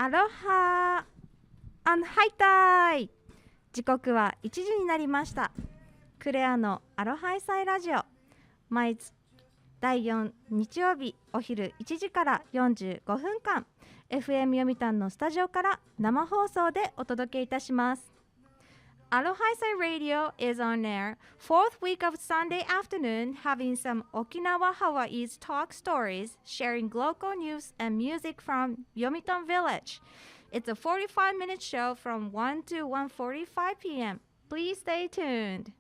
アロハアンハイタイ。時刻は1時になりました。クレアのアロハイサイラジオ、毎月第4日曜日お昼1時から45分間 FM 読谷のスタジオから生放送でお届けいたします。Aloha Sai Radio is on air, fourth week of Sunday afternoon, having some Okinawa, Hawaii's talk stories, sharing local news and music from Yomitan Village. It's a 45-minute show from 1 to 1:45 p.m. Please stay tuned.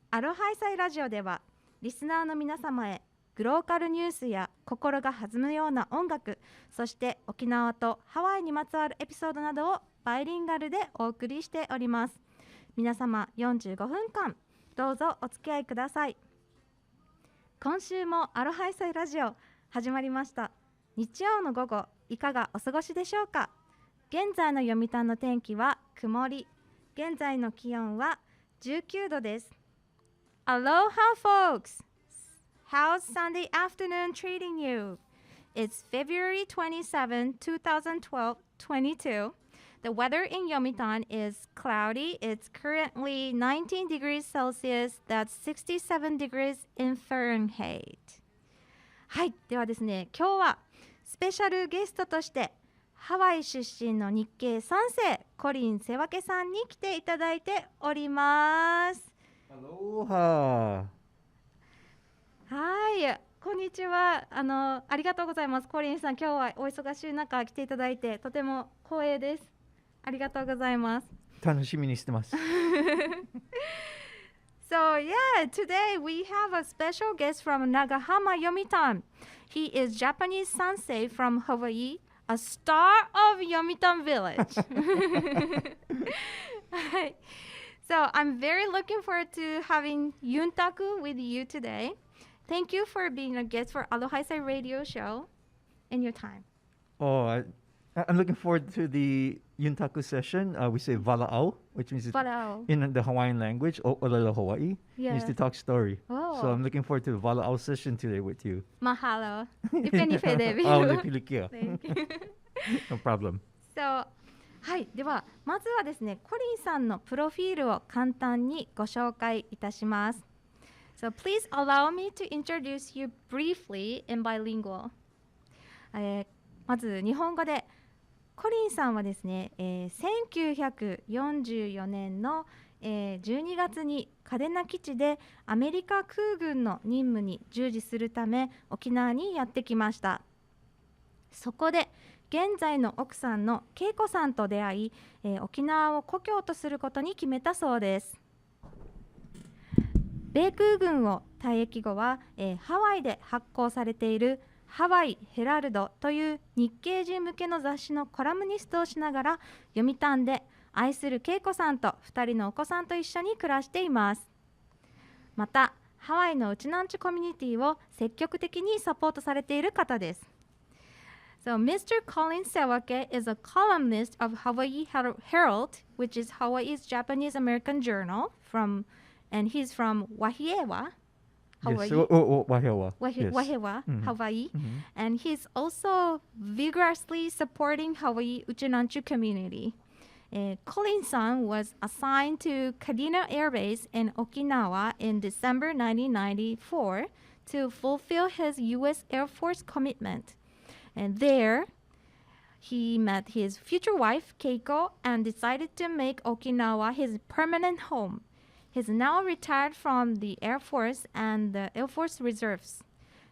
アロハイサイラジオでは、リスナーの皆様へグローカルニュースや心が弾むような音楽、そして沖縄とハワイにまつわるエピソードなどをバイリンガルでお送りしております。皆様45分間どうぞお付き合いください。今週もアロハイサイラジオ始まりました。日曜の午後いかがお過ごしでしょうか。現在の読谷の天気は曇り、現在の気温は19度です。 Aloha folks! How's Sunday afternoon treating you? It's February 27, 2012, 22.The weather in Yomitan is cloudy. It's currently 19 degrees Celsius. That's 67 degrees in Fahrenheit. はい、ではですね、今日はスペシャルゲストとしてハワイ出身の日系3世コリン・セワケさんに来ていただいております。アロハ。はい、こんにちは。ありがとうございます。コリンさん、今日はお忙しい中来ていただいてとても光栄です。ありがとうございます。楽しみにしてます。So yeah, today we have a special guest from Nagahama, Yomitan. He is Japanese sensei from Hawaii, a star of Yomitan Village. So I'm very looking forward to having Yuntaku with you today. Thank you for being a guest for Aloha Sai Radio Show and your time. Oh, I'm looking forward to the Yuntaku session. We say Vala'au, which means Vala'au. In the Hawaiian language, Olelo Hawaii, means to talk story. Oh. So I'm looking forward to the Vala'au session today with you. Mahalo. Ipenife Thank you. No problem. So, はい、ではまずはですね、コリンさんのプロフィールを簡単にご紹介いたします。So please allow me to introduce you briefly in bilingual. まず日本語でコリンさんはですね、1944年の、12月に嘉手納基地でアメリカ空軍の任務に従事するため沖縄にやってきました。そこで現在の奥さんの恵子さんと出会い、沖縄を故郷とすることに決めたそうです。米空軍を退役後は、ハワイで発行されているハワイヘラルドという日系人向けの雑誌のコラムニストをしながら読谷で愛する恵子さんと2人のお子さんと一緒に暮らしています。またハワイのうちなんちコミュニティを積極的にサポートされている方です。So Mr. Colin Sewake is a columnist of Hawaii Herald, which is Hawaii's Japanese American journal and he's from Wahiawa, Hawaii. Yes, Wahiawa. Wahiawa, Mm-hmm. Hawaii. Mm-hmm. And he's also vigorously supporting Hawaii Uchinanchu community. Colin-san was assigned to Kadena Air Base in Okinawa in December 1994 to fulfill his U.S. Air Force commitment. And there, he met his future wife, Keiko, and decided to make Okinawa his permanent home. He's now retired from the Air Force and the Air Force Reserves.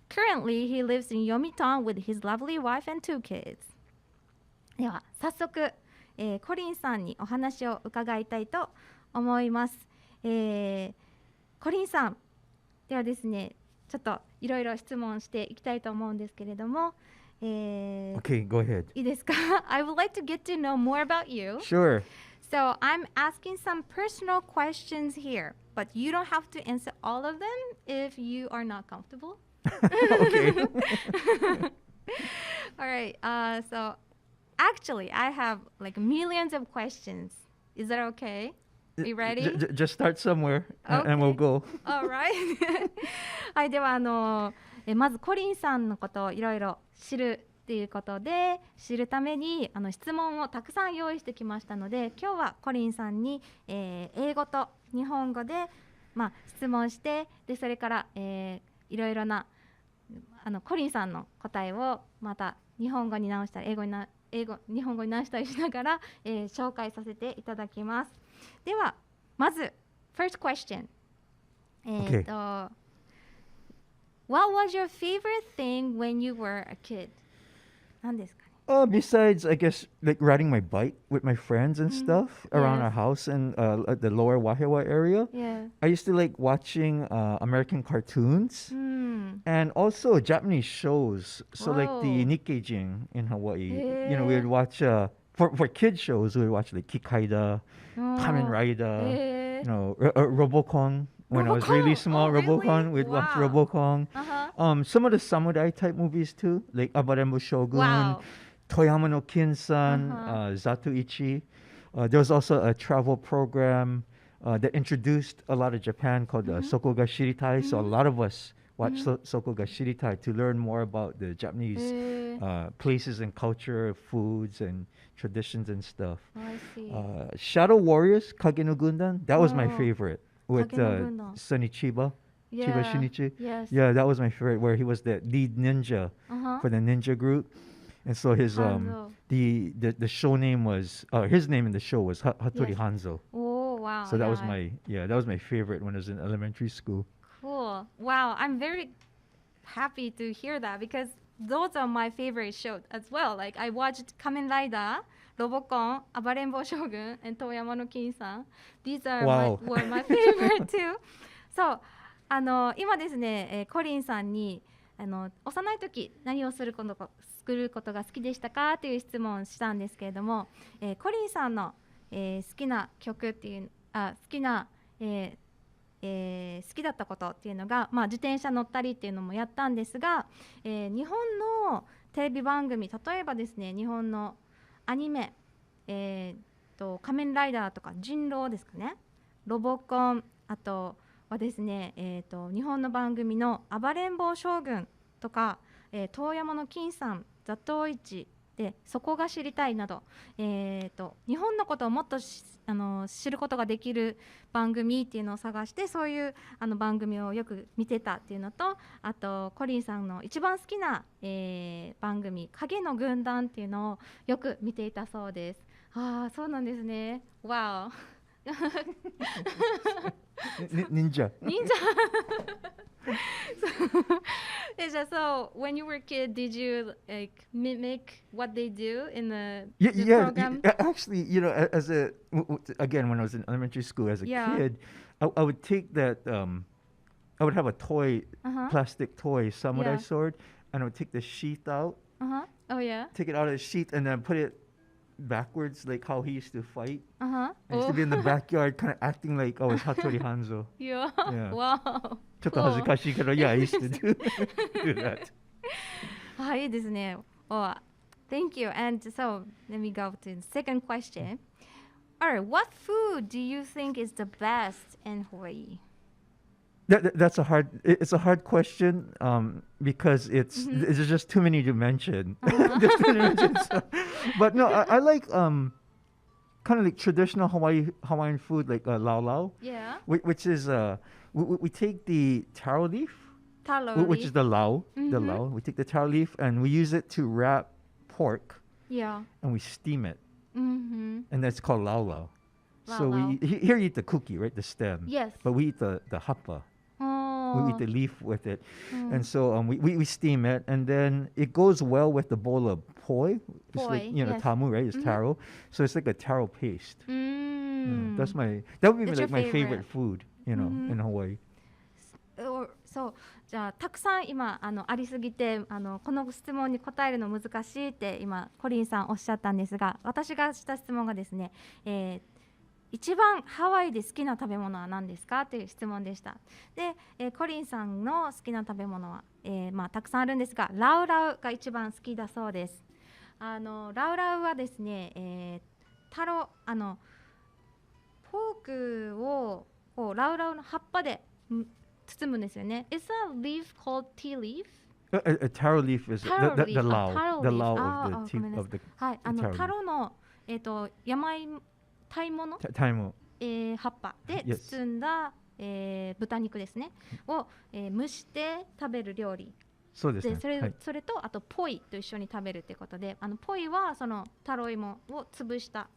Currently, he lives in Yomitan with his lovely wife and 2 kids. では、早速、コリンさんにお話を伺いたいと思います。コリンさん、ではですね、ちょっといろいろ質問していきたいと思うんですけれども、Okay, go ahead. いいですか? I would like to get to know more about you. Sure. So I'm asking some personal questions here, but you don't have to answer all of them if you are not comfortable. Okay. All right. So actually, I have like millions of questions. Is that okay? Are you ready? Just start somewhere, and we'll go. All right. はい、ではまずコリンさんのことをいろいろ知るっていうことで知るために質問をたくさん用意してきましたので、今日はコリンさんに、英語と日本語で、質問して、でそれから、いろいろなコリンさんの答えをまた日本語に直したり日本語に直したりしながら、紹介させていただきます。ではまず first question、Okay. What was your favorite thing when you were a kid? 何ですかね。Besides, I guess, like riding my bike with my friends and stuff around our Yes. house in at the lower Wahiawa area, Yeah. I used to like watching American cartoons and also Japanese shows. So like the Whoa. Nikkei-jin in Hawaii, we Yeah. would watch for kid shows. We would watch like Kikaida, Kamen Rider, Robocon. When I was really Robocon? small, Oh, really? Robocon, we'd watch Wow. Robocon. Uh-huh. Some of the samurai type movies too, like Abarembo Shogun, Wow. Toyama no Kinsan, Zatoichi. There was also a travel program that introduced a lot of Japan called Soko ga Shiritai. So a lot of us watched Soko ga Shiritai to learn more about the Japanese places and culture, foods and traditions and stuff. Oh, I see. Shadow Warriors, Kage no Gundan, that was my favorite with Kage no Gundan. Sonny Chiba. Chiba Yeah. Shinichi. Yes. Yeah, that was my favorite, where he was the lead ninja for the ninja group. And so his Hanzo. the show name was his name in the show was Hattori Yes. Hanzo. Oh, wow. So that was Yeah. that was my favorite when I was in elementary school. Cool. Wow. I'm very happy to hear that because those are my favorite shows as well. Like I watched Kamen Rider, Robocon, Abarembo Shogun, and Toyama no Kin-san. These are Wow. were my favorite too. So, 今ですね、コリンさんに幼い時何をすることが好きでしたかという質問をしたんですけれども、コリンさんの、好きな曲っていう好きな、好きだったことっていうのが、自転車乗ったりっていうのもやったんですが、日本のテレビ番組、例えばですね、日本のアニメ、仮面ライダーとか人狼ですかね、ロボコン、あとはですね、日本の番組の暴れん坊将軍とか、遠山の金さん、座頭市でそこが知りたいなど、日本のことをもっと知ることができる番組っていうのを探して、そういう番組をよく見てたっていうのと、あとコリンさんの一番好きな、番組影の軍団っていうのをよく見ていたそうです。ああ、そうなんですね。わお。Ninja. So when you were a kid, did you like mimic what they do in the Yeah. program? Actually, as again, when I was in elementary school as a kid, I would take that. I would have a toy, plastic toy samurai sword, and I would take the sheath out. Oh yeah. Take it out of the sheath and then put it backwards, like how he used to fight. I used to Oh. be in the backyard, kind of acting like I was Hattori Hanzo. Yeah. Yeah. Wow. ちょっと恥ずかしいけど、yeah, I used to do that. はい、いいですね。Oh, thank you. And so let me go to the second question. Alright, what food do you think is the best in Hawaii? That's it's a hard question because there's just too many to mention. There's too many to mention, but no, I like kind of like traditional Hawaiian food, like lau lau, Yeah. which is we take the taro leaf, Taro which leaf. is the lau. We take the taro leaf and we use it to wrap pork Yeah. and we steam it, Mm-hmm. and that's called lau lau. So Lau lau. here you eat the cookie, right, the stem. Yes. But we eat the hapa. Oh. We eat the leaf with it, and so we steam it, and then it goes well with the bowl of poi. It's like Poi, yes. tamu, right? It's taro, so it's like a taro paste. Mm. That would be That's like your my favorite. favorite food, in Hawaii. そうじゃあたくさん今ありすぎてこの質問に答えるの難しいって今コリンさんおっしゃったんですが、私がした質問がですね、一番ハワイで好きな食べ物は何ですかという質問でした。で、コリンさんの好きな食べ物は、たくさんあるんですが、ラウラウが一番好きだそうです。ラウラウはですね、ポークをこうラウラウの葉っぱで包むんですよね。It's a leaf called tea leaf. Taro leaf is Taro the leaf. lao, Taro the leaf. lao あ of あ、 the ごめんな of さい。 the はい、taro タ leaf. ロの、タイもの、Taimo. 葉っぱで Yes. 包んだ、豚肉ですねを、蒸して食べる料理そうですね。で、それ、はい。それとあとポイと一緒に食べるってことで、ポイはそのタロイモを潰した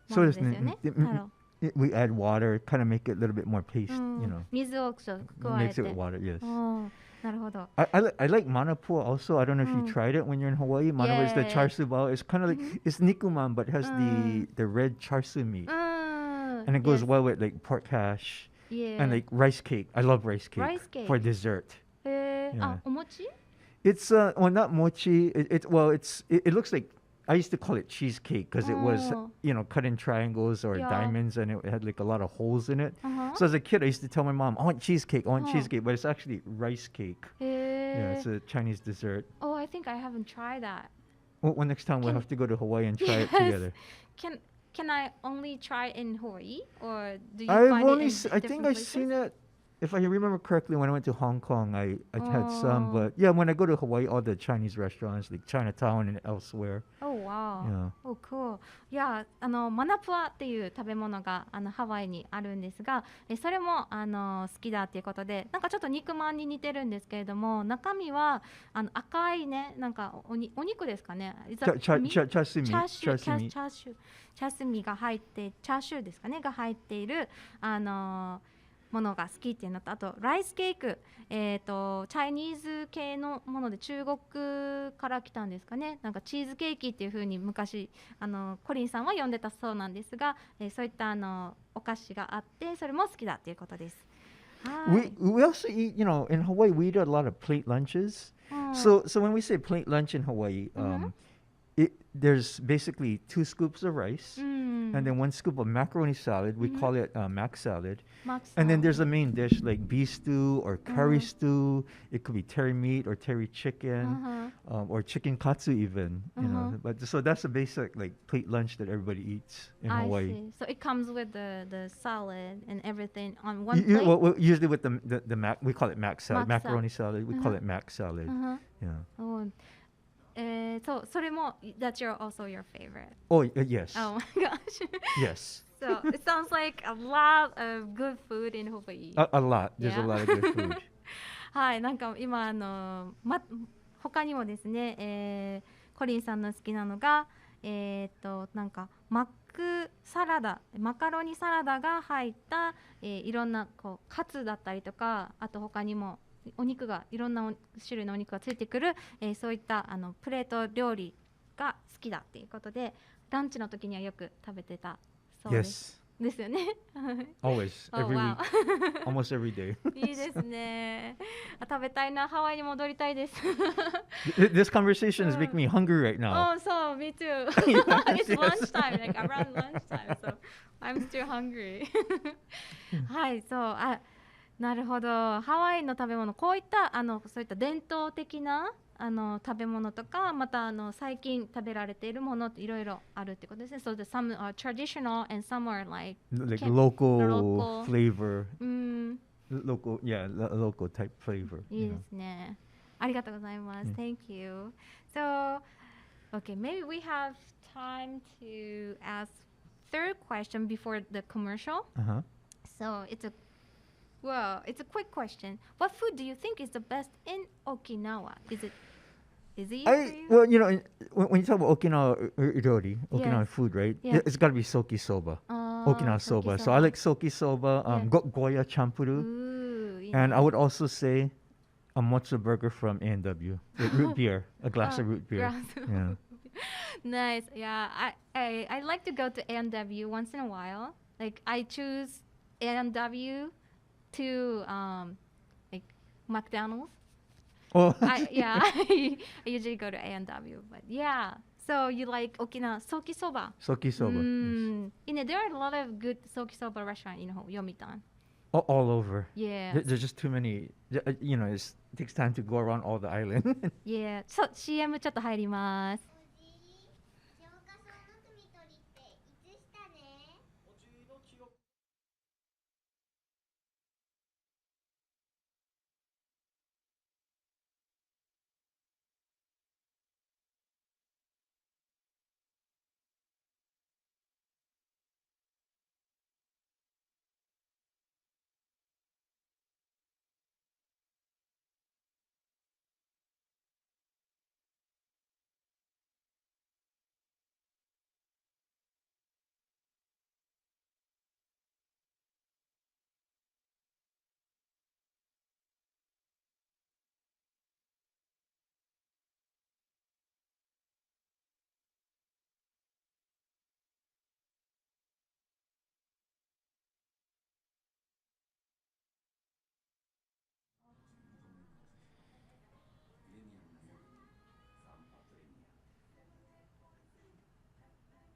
ものですよね。そうですね。タロ、We add water, kind of make it a little bit more paste, うん、 you know. 水をちょっと加え Mix it て with water, yes. うん、なるほど。I like manapua also. I don't know if you tried it when you're in Hawaii. Manapua is the char Yes. siu bao. It's kind of like it's nikuman, but it has Mm. the red char siu meat, うん、 and it goes yes. well with like pork hash Yeah. and like rice cake. I love rice cake Rice cake. for dessert. へえ、 Yeah. あ、お餅 It's well, not mochi. It looks like I used to call it cheesecake because it was Oh. cut in triangles or Yeah. diamonds, and it had like a lot of holes in it. Uh-huh. So as a kid, I used to tell my mom, "I want cheesecake. I want Oh. cheesecake," but it's actually rice cake. へ Yeah, え。 it's a Chinese dessert. Oh, I think I haven't tried that. Well, next time we'll Can- have to go to Hawaii and try it Yes. together. Can I only try it in Hawaii, or do you I've find only, it in I different think I've places? seen it. If I remember correctly, when I went to Hong Kong, I had some. Oh. But yeah, when I go to Hawaii, all the Chinese restaurants like Chinatown and elsewhere. Oh wow. Yeah. Oh cool. いや、マナプアっていう食べ物がハワイにあるんですが、それも好きだっていうことで、なんかちょっと肉まんに似てるんですけれども、中身は赤いね、なんかお肉ですかね。チャーシューチャーシュー、チャミーシュー、チャーシューミが入って、チャーシューですかねが入っているものが好きっていうのと、あとライスケーク、チャイニーズ系のもので中国から来たんですかね。なんかチーズケーキっていう風に昔コリンさんは呼んでたそうなんですが、そういったお菓子があって、それも好きだっていうことです。はい。 We also eat, in Hawaii we eat a lot of plate lunches. うん So when we say plate lunch in Hawaii, there's basically 2 scoops of rice うん、 and then 1 scoop of macaroni salad. We call it mac salad. マキさん And then there's a main dish like beef stew or curry stew. It could be terry meat or terry chicken, or chicken katsu even. You know, but so that's a basic like plate lunch that everybody eats in I Hawaii. see. So it comes with the salad and everything on one You- plate. well, usually with the mac, we call it mac salad. Mac salad. Macaroni salad, we call it mac salad. Yeah. うんそう、それも that's also your favorite. Oh, yes. Oh my gosh. Yes. So it sounds like a lot of good food in Hawaii. A lot. There's Yeah. a lot of good food. はい、なんか今他にもですね、コリンさんの好きなのがなんかマカロニサラダが入った、いろんなこうカツだったりとか、あと他にもお肉がいろんな種類のお肉がついてくる、そういったプレート料理が好きだっていうことで、ランチの時にはよく食べてたそうです。 Yes. ですよね。Always. Oh, Every wow. week. Almost every day. いいですね。食べたいな、ハワイに戻りたいです。This conversation is making me hungry right now. Oh, so me too. It's lunchtime, like around lunchtime, so I'm still hungry. はい、そう、なるほど。ハワイの食べ物、こういったそういった伝統的な食べ物とか、また最近食べられているものっていろいろあるってことですね。So some are traditional and some are like Local flavor. うん。 Local, yeah, local type flavor. いいですね。ありがとうございます。Thank you. So, okay, maybe we have time to ask third question before the commercial. Uh-huh. So it's a quick question. What food do you think is the best in Okinawa? Is it easy for you? Well, when you talk about Okinawa ryori, Okinawa food, right? Yes. It's got to be soki soba. Okinawa soba. So I like soki soba, goya champuru, Ooh, and I would also say a mocha burger from A&W, with root beer, a glass of root beer. Yeah. Nice. Yeah, I like to go to A&W once in a while. Like I choose A&W to like McDonald's. Oh, I usually go to A&W, but yeah. So you like Okinawa soki soba? soki soba. Yes. There are a lot of good soki soba restaurants in Yomitan. All over. Yeah. There's just too many. It takes time to go around all the island. Yeah. So CM ちょっと入ります。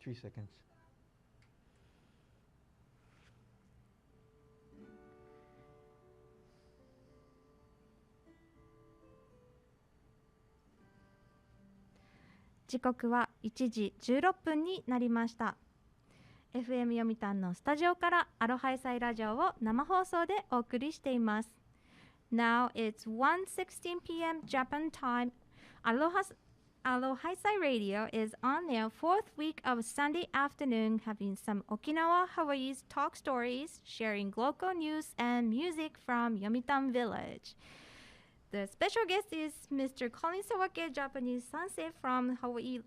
3 seconds. 時刻は1時16分になりました。FM 読谷のスタジオからアロハイサイラジオを生放送でお送りしています。Now it's 1:16 p.m. Japan time. Aloha Sai Radio is on their fourth week of Sunday afternoon, having some Okinawa, Hawaii's talk stories, sharing local news and music from Yomitan Village. The special guest is Mr. Colin Sawake, Japanese sensei from Hawaii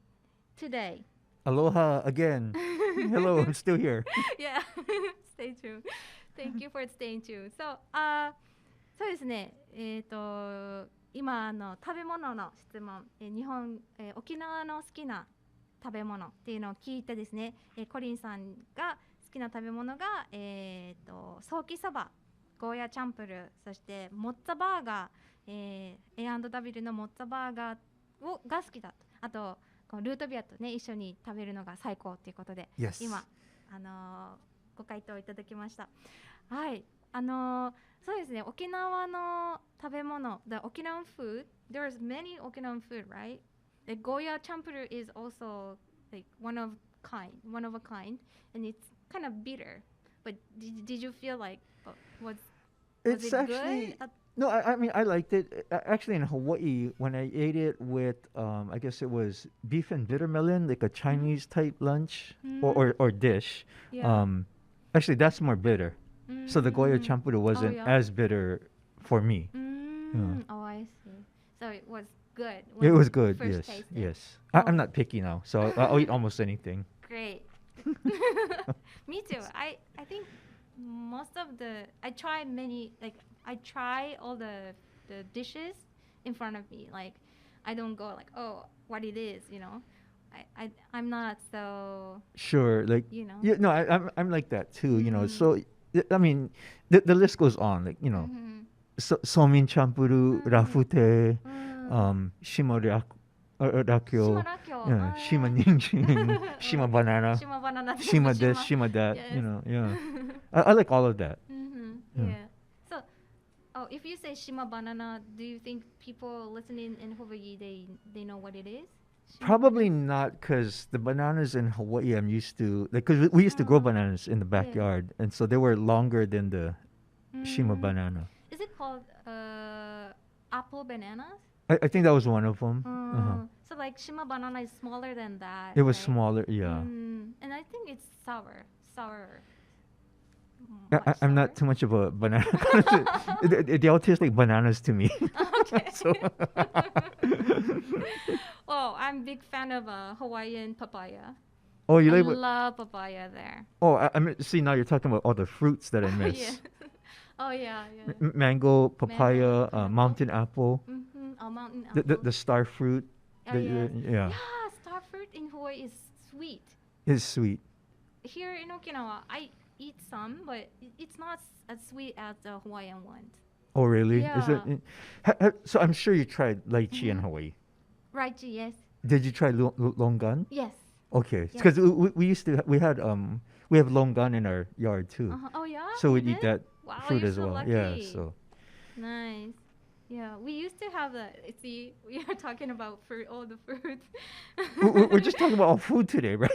today. Aloha again. Hello, I'm still here. Yeah, stay tuned. Thank you for staying tuned. So, そうですね。今食べ物の質問、沖縄の好きな食べ物っていうのを聞いてですね、コリンさんが好きな食べ物がソーキそば、ゴーヤチャンプルー、そしてモッツァバーガー、A&W のモッツァバーガーが好きだと。あとこのルートビアとね一緒に食べるのが最高ということで、Yes. 今ご回答いただきました。はい。そうですね、沖縄の食べ物、the Okinawan food, there's many Okinawan food, right? The Goya champuru is also like one of a kind, and it's kind of bitter. But did you feel like was It's it actually good? no. I mean, I liked it. Actually, in Hawaii, when I ate it with, I guess it was beef and bitter melon, like a Chinese type lunch or dish. Yeah. Actually, that's more bitter. So the Goya champuru wasn't as bitter for me. Oh, I see. So it was good. It was good. First Yes, tasted. yes. I'm not picky now, so I'll eat almost anything. Great. Me too. I think most of I try all the dishes in front of me. Like I don't go like, oh, what it is, you know. I'm not so Sure, like you know. yeah, no, I'm like that too. You know, so I mean, the list goes on. Like you know, somin champuru, rafute, shima rakyo, shima ninchin, shima banana, shima this, shima that. Yes. You know, yeah. I like all of that. Yeah. So, if you say shima banana, do you think people listening in Hawaii they know what it is? Shima Probably not, because the bananas in Hawaii I'm used to, like, because we used to grow bananas in the backyard, and so they were longer than the shima banana. Is it called apple bananas? I think that was one of them. So like shima banana is smaller than that. It was right? smaller, yeah. And I think it's sour. I'm not too much of a banana connoisseur. They all taste like bananas to me. Okay. So Oh, I'm a big fan of Hawaiian papaya. oh, you I like? love papaya there. Oh, I mean, see, now you're talking about all the fruits that I miss. Yeah. Oh yeah. Mango, papaya, Mango. mountain apple, Oh, mountain apple. the star fruit. Oh, yes. Yeah, Yeah, star fruit in Hawaii is sweet. it's sweet. Here in Okinawa, I eat some, but it's not as sweet as the Hawaiian ones. Oh, really? Yeah. Is it? So I'm sure you tried lychee in Hawaii. Right, yes. Did you try longan? Yes. Okay, Yes. because we used to we have longan in our yard too. Oh yeah. So you we'd eat did? that Wow, fruit you're as so well. lucky. Yeah, so Nice. Yeah, we used to have see, we are talking about fruit, all the fruits. we're just talking about all food today, right?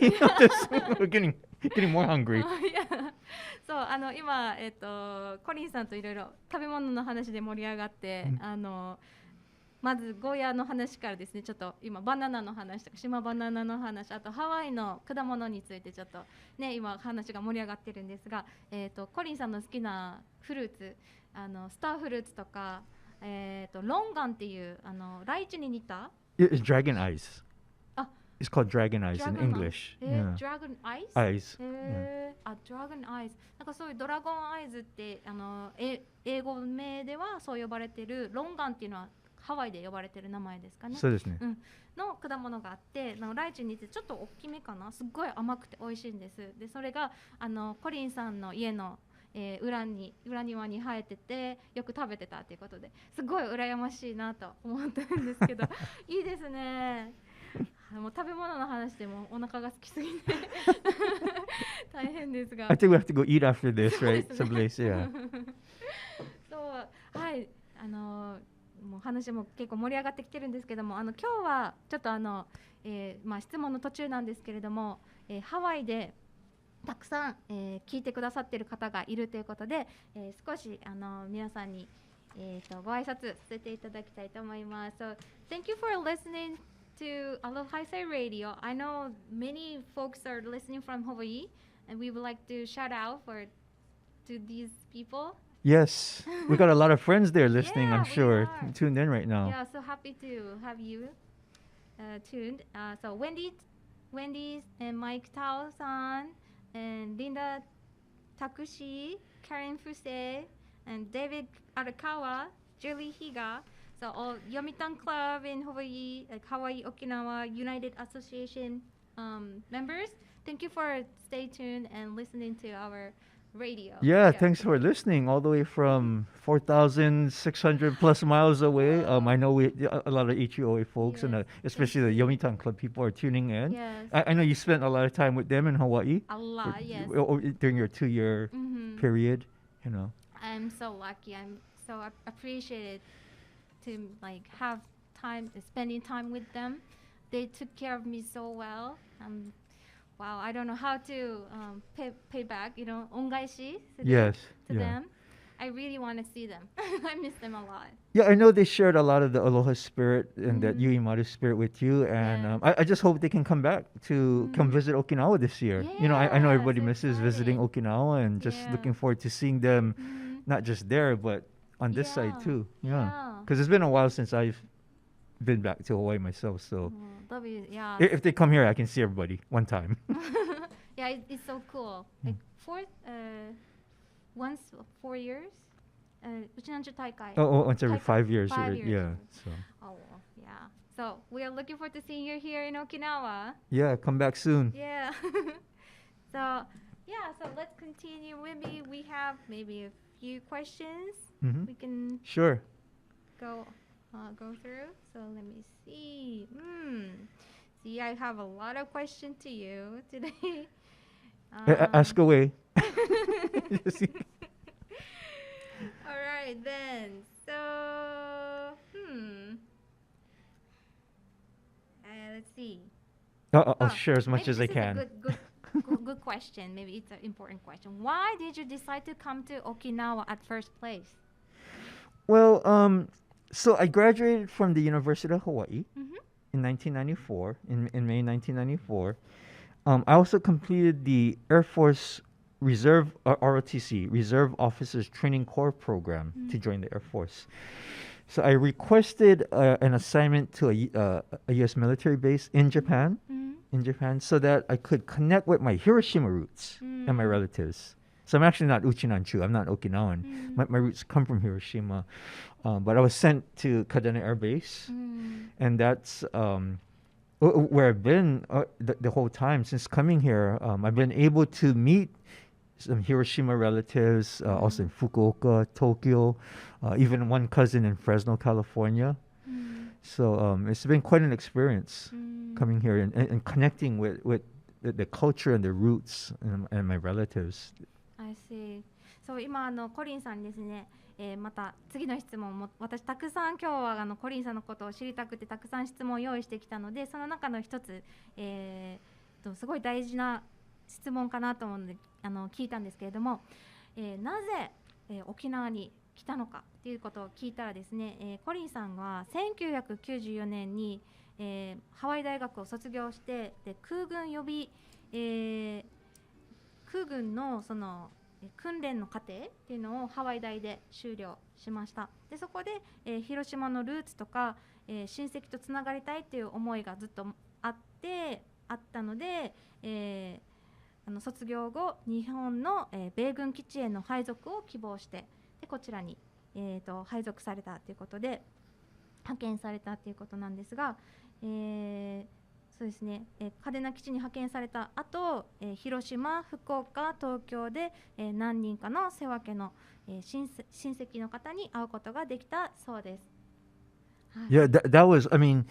We're getting more hungry. Yeah. そう、今コリンさんといろいろ食べ物の話で盛り上がって、まずゴーヤの話からですね、ちょっと今バナナの話とか島バナナの話、あとハワイの果物についてちょっとね今話が盛り上がってるんですが、コリンさんの好きなフルーツ、スターフルーツとか、ロンガンっていうライチに似た It's dragon eyes. Ah. It's called dragon eyes in Dragon English. Yeah. ドラゴンアイス Eyes. ドラゴンアイズ、なんかそういうドラゴンアイズって英語名ではそう呼ばれてる、ロンガンっていうのはハワイで呼ばれてる名前ですかね。そうですね。の果物があって、ライチに似てちょっと大きめかな、すっごい甘くて美味しいんです。でそれがコリンさんの家の裏庭に生えててよく食べてたっていうことで、すごい羨ましいなと思ったんですけどいいですね。もう食べ物の話でもお腹が空きすぎて大変ですが。I think we have to go eat after this, そうで right? すね Someplace, yeah. そうはい、もう話も結構盛り上がってきてるんですけども、今日はちょっとまあ質問の途中なんですけれども、ハワイでたくさん、聞いてくださっている方がいるということで、少し皆さんに、ご挨拶させていただきたいと思います。So, thank you for listening to Aloha Haisai Radio. I know many folks are listening from Hawaii, and we would like to shout out to these people. Yes, we got a lot of friends there listening, Yeah, I'm we sure, are. tuned in right now. Yeah, so happy to have you tuned. So Wendy and Mike Tao-san and Linda Takushi, Karen Fuse, and David Arakawa, Julie Higa. So all Yomitan Club in Hawaii, like Hawaii Okinawa United Association members. Thank you for stay tuned and listening to our radio. Yeah, thanks for listening all the way from 4,600 plus miles away. I know a lot of HUOA folks, and Yes, especially the Yomitan Club people are tuning in. Yes. I know you spent a lot of time with them in Hawaii A lot, yes. during your 2-year period, you know. I'm so lucky. I'm so appreciated to like have time spending time with them. They took care of me so well. Wow, I don't know how to pay back, ongaishi Yes, to yeah. them. I really want to see them. I miss them a lot. Yeah, I know they shared a lot of the Aloha spirit and that Yuimaru spirit with you, and I just hope they can come back to come visit Okinawa this year. I know everybody Yes, misses visiting exciting. Okinawa, and just Yeah. looking forward to seeing them, not just there, but on this side Yeah, too. Yeah, yeah. because it's been a while since I've been back to Hawaii myself, so Yeah. if they come here, I can see everybody one time. Yeah, it's so cool. Like once 4 years. うちなんちゅう大会 once every 5 years. 5 years. Yeah, so Oh, yeah. So we are looking forward to seeing you here in Okinawa. yeah, come back soon. Yeah. So let's continue. Maybe we have maybe a few questions Hmm. we can Sure. go through. So let me see. See, I have a lot of questions to you today. Ask away. All right then. So, let's see. I'll share as much Maybe as I this is a can. good question. Maybe it's an important question. Why did you decide to come to Okinawa at first place? Well, so I graduated from the University of Hawaii Mm-hmm. in 1994, in May 1994. I also completed the Air Force Reserve ROTC, Reserve Officers Training Corps program to join the Air Force. So I requested an assignment to a U.S. military base in Japan, so that I could connect with my Hiroshima roots and my relatives. So I'm actually not Uchinanchu. I'm not Okinawan. My roots come from Hiroshima. But I was sent to Kadena Air Base, and that's where I've been the whole time since coming here. I've been able to meet some Hiroshima relatives, also in Fukuoka, Tokyo, even one cousin in Fresno, California. So it's been quite an experience coming here and connecting with the culture and the roots and my relatives. I see. So 今コリンさんにですね、また次の質問も私たくさん今日はコリンさんのことを知りたくてたくさん質問を用意してきたので、その中の一つ、すごい大事な質問かなと思うので聞いたんですけれども、なぜ、沖縄に来たのかっていうことを聞いたらですね、コリンさんは1994年に、ハワイ大学を卒業してで空軍のその訓練の過程っていうのをハワイ大で修了しました。でそこで、広島のルーツとか、親戚とつながりたいっていう思いがずっとあったので、卒業後日本の、米軍基地への配属を希望してでこちらに、配属されたということで派遣されたということなんですが、そうですね、嘉手納基地に派遣された後、広島、福岡、東京で、何人かの世話家の、親戚の方に会うことができたそうです。Yeah, that was, I mean,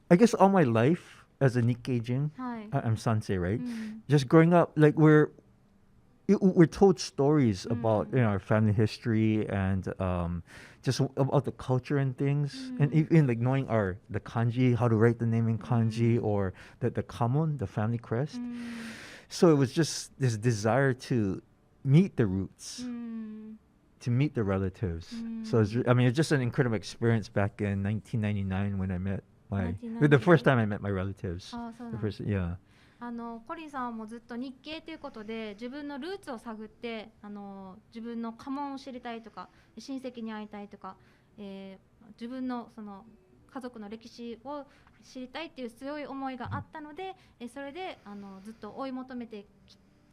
I guess all my life as a Nikkeijin, はい。I'm Sansei, right? うん。 Just growing up, like we're told stories about our family history and just about the culture and things, and even like knowing the kanji, how to write the name in kanji, or the kamon, the family う crest. ん。 So it was just this desire to meet the roots, うん。 to meet the relatives. So I mean, it's just an incredible experience back in 1999 when I met the first time I met my relatives. ああ、そう The なんです first, ね。 yeah. コリンさんはもうずっと日系ということで自分のルーツを探って自分の家紋を知りたいとか親戚に会いたいとか、自分のその家族の歴史を知りたいっていう強い思いがあったので、それでずっと追い求めて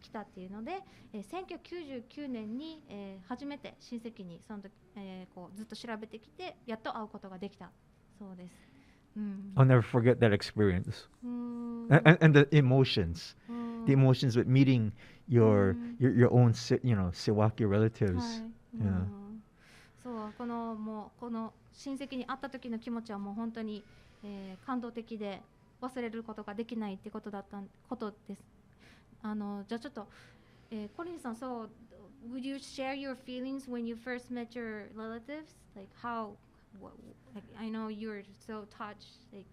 きたっていうので、1999年に、初めて親戚にその時、こうずっと調べてきてやっと会うことができたそうです。I'll never forget that experience. And the emotions, the emotions with meeting your own Sewaki relatives. はい、Yeah. そうこの親戚に会った時の気持ちはもう本当に、感動的で忘れることができないってことです。じゃあちょっと、コリンさん、そう would you share your feelings when you first met your relatives? Like how like I know you're so touched. Like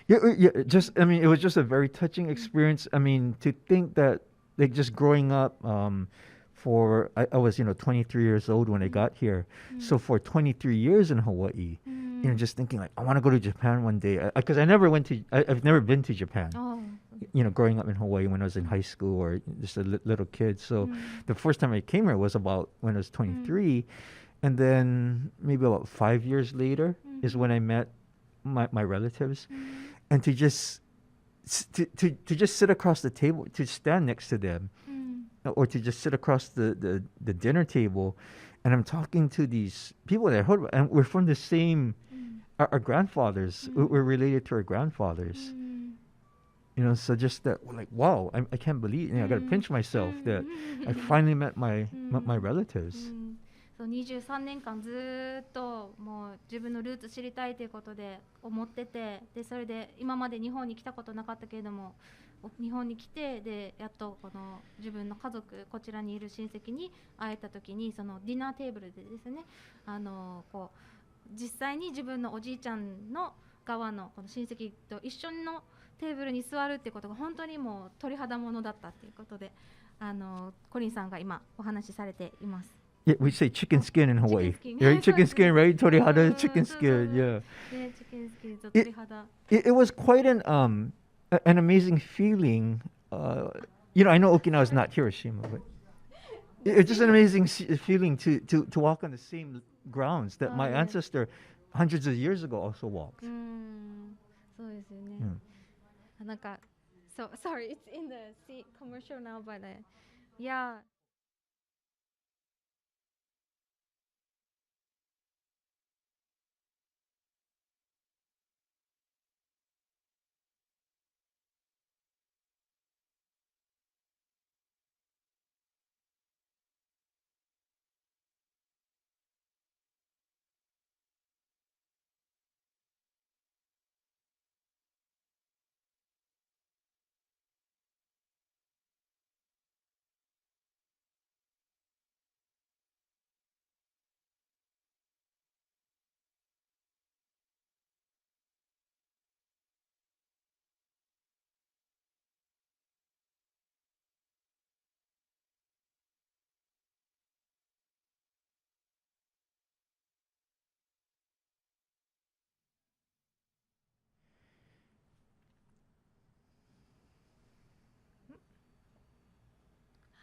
Yeah. Just I mean, it was just a very touching experience. I mean, to think that like just growing up, I was 23 years old when I got here, so for 23 years in Hawaii, just thinking like I want to go to Japan one day because I've never been to Japan. oh Growing up in Hawaii when I was in high school or just a little kid. So the first time I came here was about when I was 23, and then maybe about 5 years later is when I met my relatives, and to just sit across the table, to stand next to them, or to just sit across the dinner table, and I'm talking to these people that I heard about, and we're from the same. Our grandfathers, we're related to our grandfathers. So just that, like, wow, I can't believe. I got to pinch myself that I finally met my relatives. そう23年間ずっともう自分のルーツ知りたいということで思ってて、でそれで今まで日本に来たことなかったけれども、日本に来て、でやっとこの自分の家族、こちらにいる親戚に会えた時に、そのディナーテーブルでですね、こう実際に自分のおじいちゃんの側のこの親戚と一緒のテーブルに座るっていうことが本当にもう鳥肌ものだったっていうことで、コリンさんが今お話しされています。Yeah, we say chicken skin in Hawaii. Chicken skin. Right? Chicken skin, right? Torihada, chicken skin. Yeah. Chicken skin と It, 鳥肌。 it was quite an amazing feeling. I know Okinawa is not Hiroshima, but it's just an amazing feeling to walk on the same grounds that my ancestor hundreds of years ago also walked. そうですよね。なんか、so sorry, it's in the commercial now, but yeah.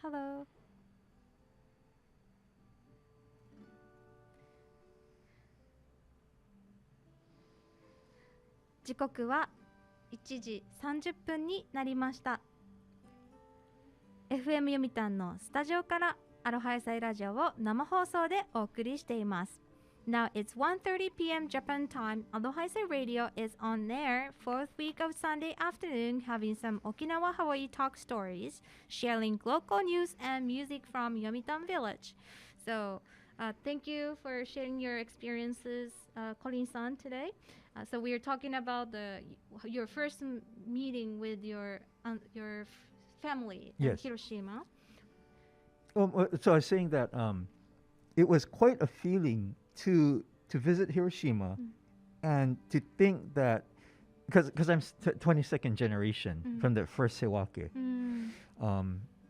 Hello. 時刻は1時30分になりました。 FM 読谷のスタジオからアロハ野菜ラジオを生放送でお送りしています。 Now it's 1:30 p.m. Japan time. Aloha Haisai Radio is on air 4th week of Sunday afternoon, having some Okinawa Hawaii talk stories, sharing local news and music from Yomitan Village. So thank you for sharing your experiences, Colin-san, today. So we are talking about your first meeting with your family in Yes. Hiroshima. So I was saying that it was quite a feeling to visit Hiroshima and to think that because I'm 22nd generation from the first Sewake.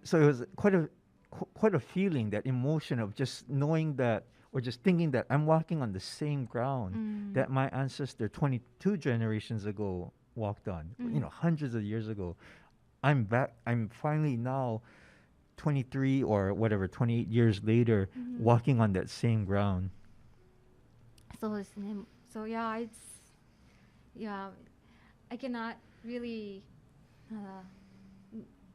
So it was quite a feeling, that emotion of just knowing that, or just thinking that I'm walking on the same ground that my ancestor 22 generations ago walked on, hundreds of years ago. I'm back. I'm finally now 23 or whatever, 28 years later, walking on that same ground. そうですね。So yeah, I cannot really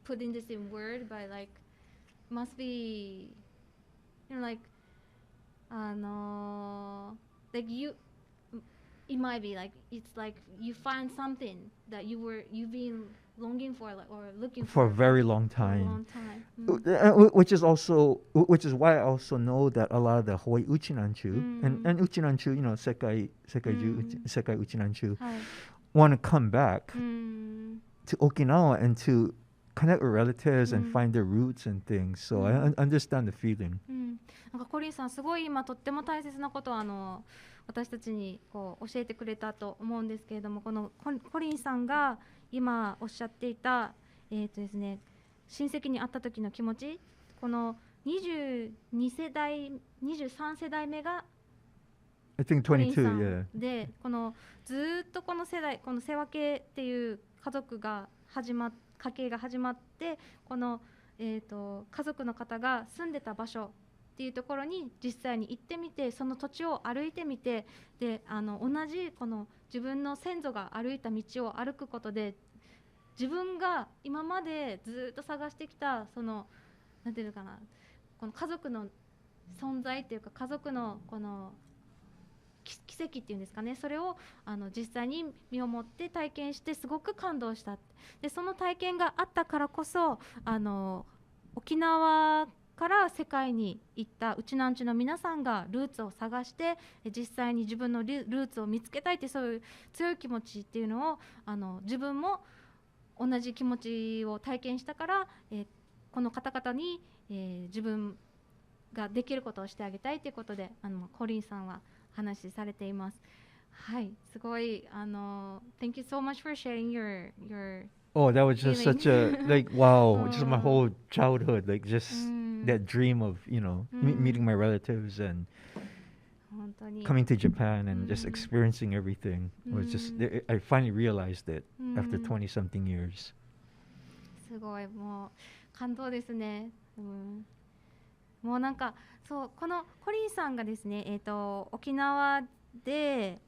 put in this in word, but like must be, like like it might be like it's like you find something that you've been longing for, like, or looking For a for very long for a time. long time. Which is why I also know that a lot of the Hawaii Uchinanchu and Uchinanchu, Sekai Uchinanchu, はい。 want to come back to Okinawa and to connect with relatives and find their roots and things. So I understand the feeling. なんかコリンさんすごい今とっても大切なことを私たちにこう教えてくれたと思うんですけれども、このコリンさんが今おっしゃっていたですね、親戚に会った時の気持ち、この22世代23世代目が I think コリンさ22, ん yeah. で、このずーっとこの世代、この世分けっていう家系が始まって、この、家族の方が住んでた場所っていうところに実際に行ってみて、その土地を歩いてみて、で同じこの自分の先祖が歩いた道を歩くことで、自分が今までずっと探してきたそのなんていうのかな、この家族の存在っていうか、家族のこの奇跡っていうんですかね、それを実際に身をもって体験してすごく感動した。でその体験があったからこそ沖縄から世界に行ったうちなんちの皆さんがルーツを探して実際に自分のルーツを見つけたいって、そういう強い気持ちっていうのを自分も同じ気持ちを体験したから、この方々に、自分ができることをしてあげたいということでコリンさんは話されています。はい、すごいThank you so much for sharing your Oh, that was just feeling. such a, like, wow, just my Oh. whole childhood, like just that dream of, meeting my relatives and 本当に coming to Japan and just experiencing everything. It was just, I finally realized it after 20 something years. すごいもう感動ですね。もうなんかそうこのコリンさんがですね、沖縄で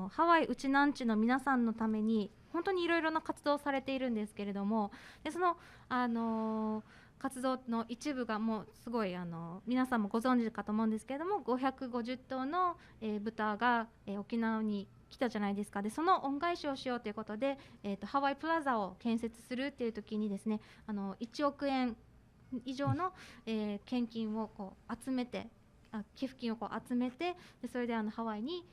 ハワイうちなんちの皆さんのために本当にいろいろな活動をされているんですけれども、でその活動の一部がもうすごい皆さんもご存知かと思うんですけれども、550頭の、豚が、沖縄に来たじゃないですか。でその恩返しをしようということで、ハワイプラザを建設するっていう時にですね、1億円以上の、献金をこう集めて寄付金をこう集めて、でそれでハワイに、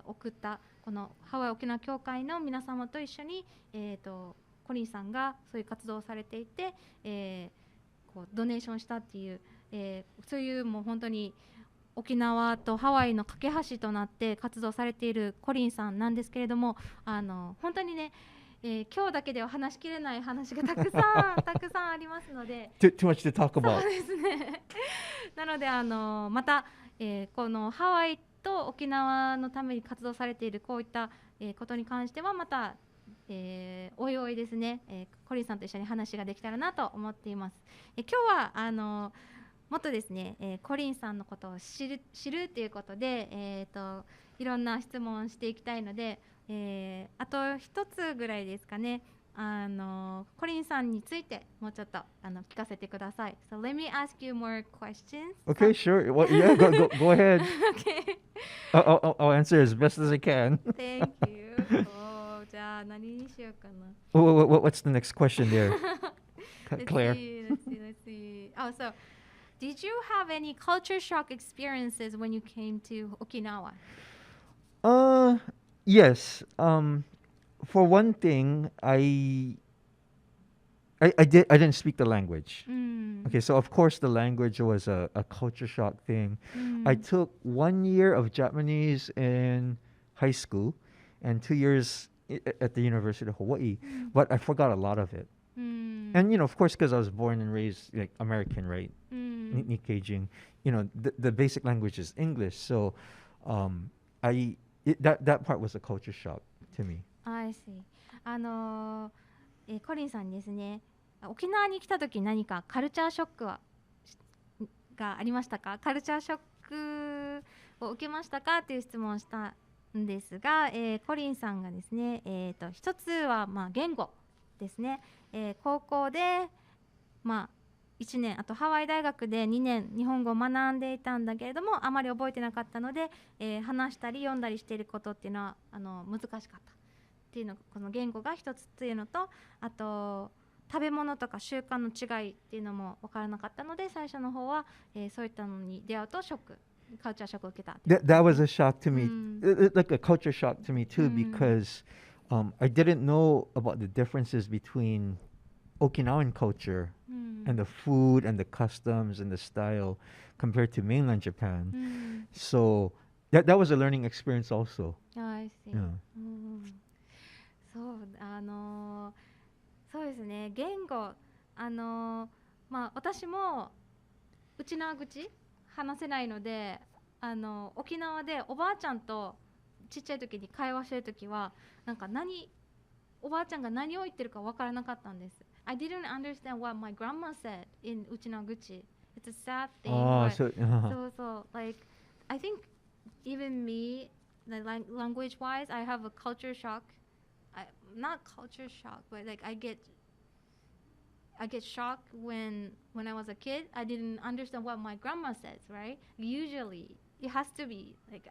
送ったこのハワイ沖縄協会の皆様と一緒に、コリンさんがそういう活動をされていて、こうドネーションしたっていう、そういうもう本当に沖縄とハワイの架け橋となって活動されているコリンさんなんですけれども、本当にね、今日だけでは話しきれない話がたくさんありますのでToo much to talk そう about. ですねなのでまた、このハワイと沖縄のために活動されているこういった、ことに関してはまた、おいおいですね、コリンさんと一緒に話ができたらなと思っています。今日はもっとですね、コリンさんのことを知るということで、いろんな質問をしていきたいので、あと一つぐらいですかね、コリンさんについてもうちょっと聞かせてください。So let me ask you more questions. Okay, sure. Well, yeah, go ahead. Okay. I'll answer as best as I can. Thank you. じゃあ何にしようかな。What's the next question there, Let's Claire? see. Oh, so Did you have any culture shock experiences when you came to Okinawa? Yes. For one thing, I didn't speak the language. Okay, so of course the language was a culture shock thing. I took 1 year of Japanese in high school and 2 years at the University of Hawaii, but I forgot a lot of it. And of course, because I was born and raised like American, right? Nikkeijing, the basic language is English. So, that part was a culture shock to me. I see. コリンさんにですね、沖縄に来た時何かカルチャーショックがありましたか？カルチャーショックを受けましたかという質問をしたんですが、コリンさんがですね、一つは言語ですね。高校で1年、あとハワイ大学で2年日本語を学んでいたんだけれども、あまり覚えてなかったので、話したり読んだりしていることっていうのは難しかったっていうの、この言語が一つっていうのと、あと食べ物とか習慣の違いっていうのも分からなかったので、最初の方は、そういったのに出会うとショック、カルチャーショックを受けた。That was a shock to me, like a culture shock to me too, because I didn't know about the differences between Okinawan culture and the food and the customs and the style compared to mainland Japan. So that was a learning experience also. I see. Yeah. そうですね、言語、私も内縄口話せないので、沖縄でおばあちゃんとちっちゃい時に会話してる時はなんかおばあちゃんが何を言ってるか分からなかったんです。I didn't understand what my grandma said in 内縄口。It's a sad thing. So like I think even me, language wise, I have a culture shock. Not culture shock, but like I get shocked when I was a kid. I didn't understand what my grandma says, right? Usually it has to be like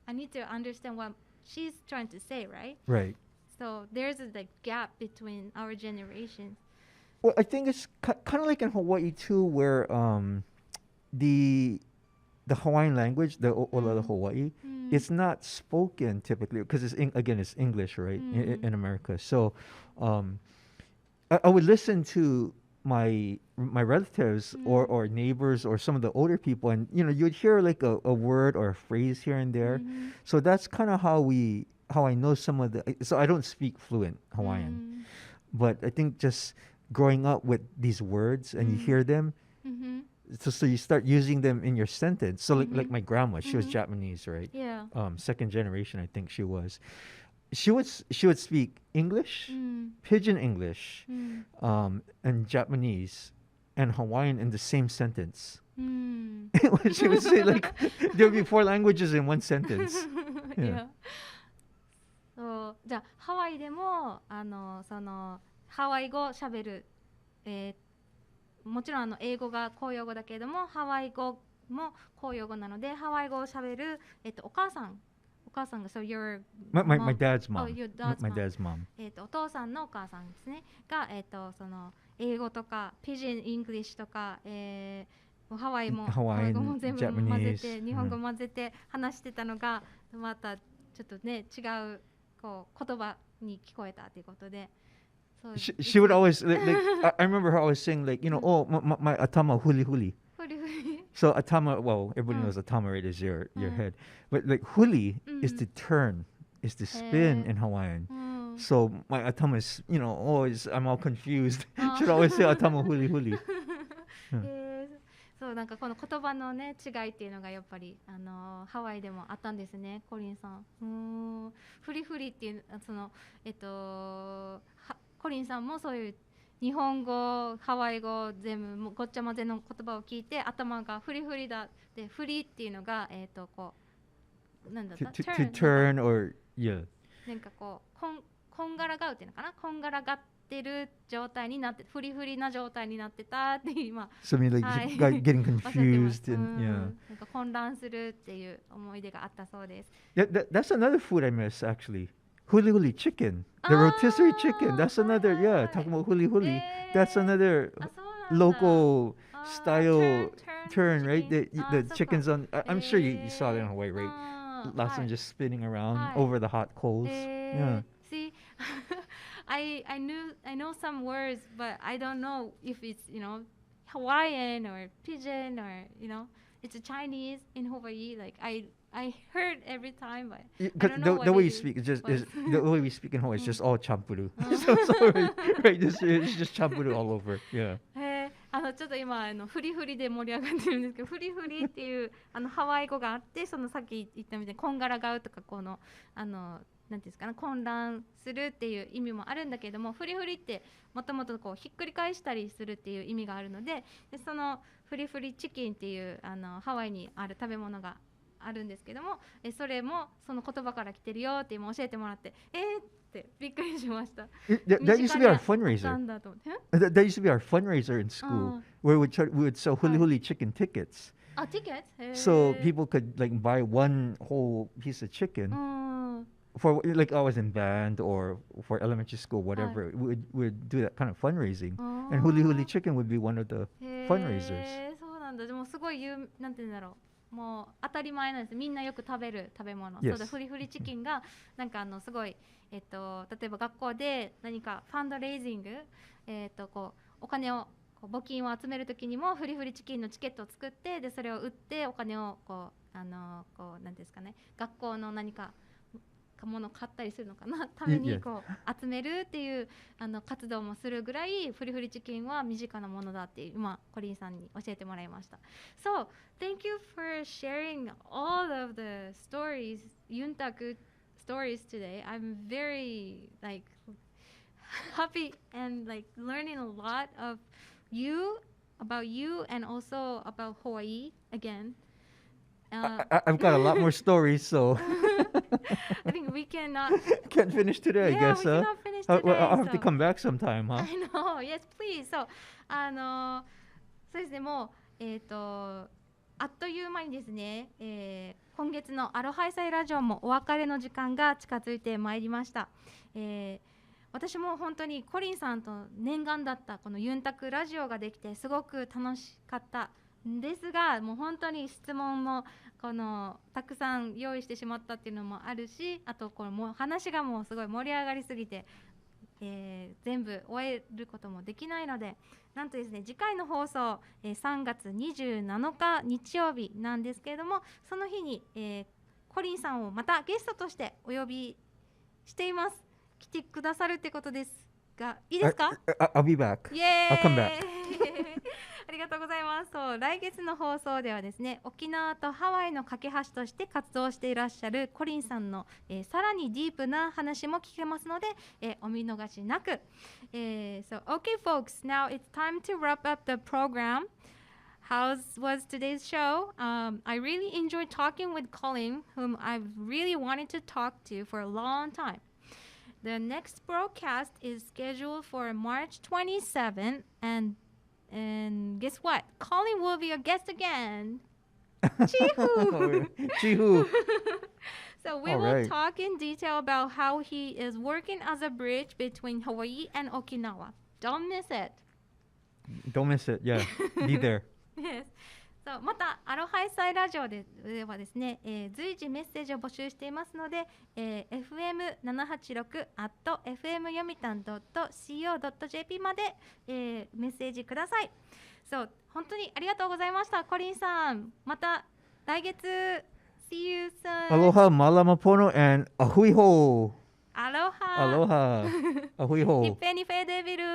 I need to understand what she's trying to say, right? Right. So there's a gap between our generations. Well, I think it's kind of like in Hawaii too, where the Hawaiian language, the Olala Hawaii, it's not spoken typically because it's English, right? In America. So I would listen to my relatives or neighbors or some of the older people, and you'd hear like a word or a phrase here and there. So that's kind of how I know some of the. So I don't speak fluent Hawaiian, but I think just growing up with these words and you hear them, so you start using them in your sentence. So like my grandma, she was Japanese, right? Yeah. Second generation, I think she was. She would speak English, Pidgin English, and Japanese and Hawaiian in the same sentence. She would say like there would be 4 languages in one sentence. Yeah. そうじゃあハワイでもそのハワイ語をしゃべる、もちろん英語が公用語だけれどもハワイ語も公用語なのでハワイ語をしゃべる、お母さんが So your my dad's mom. Oh, your dad's my mom. dad's mom. お父さんのお母さんですねが、その英語とかピジン・イングリッシュとか、ハワイ語も全部混ぜて日本語混ぜて話してたのがまたちょっとね違うこう言葉に聞こえたということで。She would always like I remember her always saying like oh my atama huli huli. So atama, well, everybody knows atama, right, is your head, but like huli is to turn, is to spin in Hawaiian. So my atama is always I'm all confused. She'd always say atama huli huli. そうなんかこの言葉のね違いっていうのがやっぱりハワイでもあったんですね、コリンさん。フリフリっていうそのコリンさんもそういう日本語、ハワイ語全部ごっちゃ混ぜの言葉を聞いて頭がフリフリだでフリっていうのがこうなんだった to turn or yeah なんかこうこんがらがうっていうのかな、こんがらがってる状態になってフリフリな状態になってたって今 So I mean like getting confused and yeah なんか混乱するっていう思い出があったそうです。That's another food I miss actually. Huli huli chicken, the rotisserie chicken. That's another talking about huli huli. That's another local style turn, right? The chickens そっ on. I'm sure you saw that in Hawaii, right? か。Last one just spinning around はい。 over the hot coals. Yeah. See, I know some words, but I don't know if it's Hawaiian or Pidgin or it's a Chinese in Hawaii. Like I heard every time, but I 'Cause don't know the what way it we is. speak is just What? is the way we speak in Hawaii is just all champuru. うん so right, it's just champuru all over. Yeah. ちょっと今フリフリで盛り上がってるんですけど、フリフリっていうハワイ語があって、そのさっき言ったみたいにこんがらがうとかなんていうんですかね、混乱するっていう意味もあるんだけれども、フリフリってもともとこうひっくり返したりするっていう意味があるので、そのフリフリチキンっていうハワイにある食べ物があるんですけども、それもその言葉から来てるよって今教えてもらって、ってびっくりしました。 That used to be our な fundraiser. んだと思って。That used to be our fundraiser in school, where we would sell huli huli chicken tickets. あ、tickets? So people could like buy one whole piece of chicken うん。 for like I was in band or for elementary school, whatever. We'd do that kind of fundraising, and huli huli chicken would be one of the fundraisers. そうなんだ。でもすごいなんて言うんだろう。もう当たり前なんです。みんなよく食べる食べ物。Yes. そうだ、フリフリチキンがなんかすごい例えば学校で何かファンドレイジングこうお金を募金を集めるときにもフリフリチキンのチケットを作って、でそれを売ってお金をこうなんですかね、学校の何かものを買ったりするのかなためにこう集めるっていう活動もするぐらいフリフリチキンは身近なものだって今コリンさんに教えてもらいました。 So thank you for sharing all of the stories, Yuntaku stories today. I'm very like happy and like learning a lot of about you and also about Hawaii again. I've got a lot more stories, so I think we cannot. can't finish today. I Yeah, guess, we huh? cannot finish today. Well, I'll have to so- come back sometime, huh? I know. Yes, please. So, そうですね。もうあっという間にですね、今月のアロハイサイラジオもお別れの時間が近づいてまいりました。私も本当にコリンさんと念願だったこのユンタクラジオができてすごく楽しかったんですが、もう本当に質問もたくさん用意してしまったっていうのもあるし、あともう話がもうすごい盛り上がりすぎて、全部終えることもできないので、なんとですね、次回の放送、3月27日日曜日なんですけれども、その日に、コリンさんをまたゲストとしてお呼びしています。来てくださるってことですが、いいですか？ I'll be back. イエーイ I'll come back. ありがとうございます。そう、来月の放送ではですね、沖縄とハワイの架け橋として活動していらっしゃるコリンさんの、さらにディープな話も聞けますので、お見逃しなく。So, okay, folks, now it's time to wrap up the program. How was today's show? I really enjoyed talking with Colin, whom I've really wanted to talk to for a long time. The next broadcast is scheduled for March 27th, and guess what? Colin will be a guest again. Chihu! Chihu. So we All will right. talk in detail about how he is working as a bridge between Hawaii and Okinawa. Don't miss it. Don't miss it. Yeah, be there. Yes. そうまたアロハイサイラジオではですね、随時メッセージを募集していますので、fm786@fm 読谷 .co.jp まで、メッセージください。そう本当にありがとうございました。コリンさん、また来月 See you soon. Aloha, malamapono, and ahui ho. アロハ Aloha, ahui ho. いっぺんにフェーデビルよ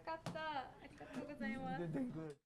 かった。ありがとうございます。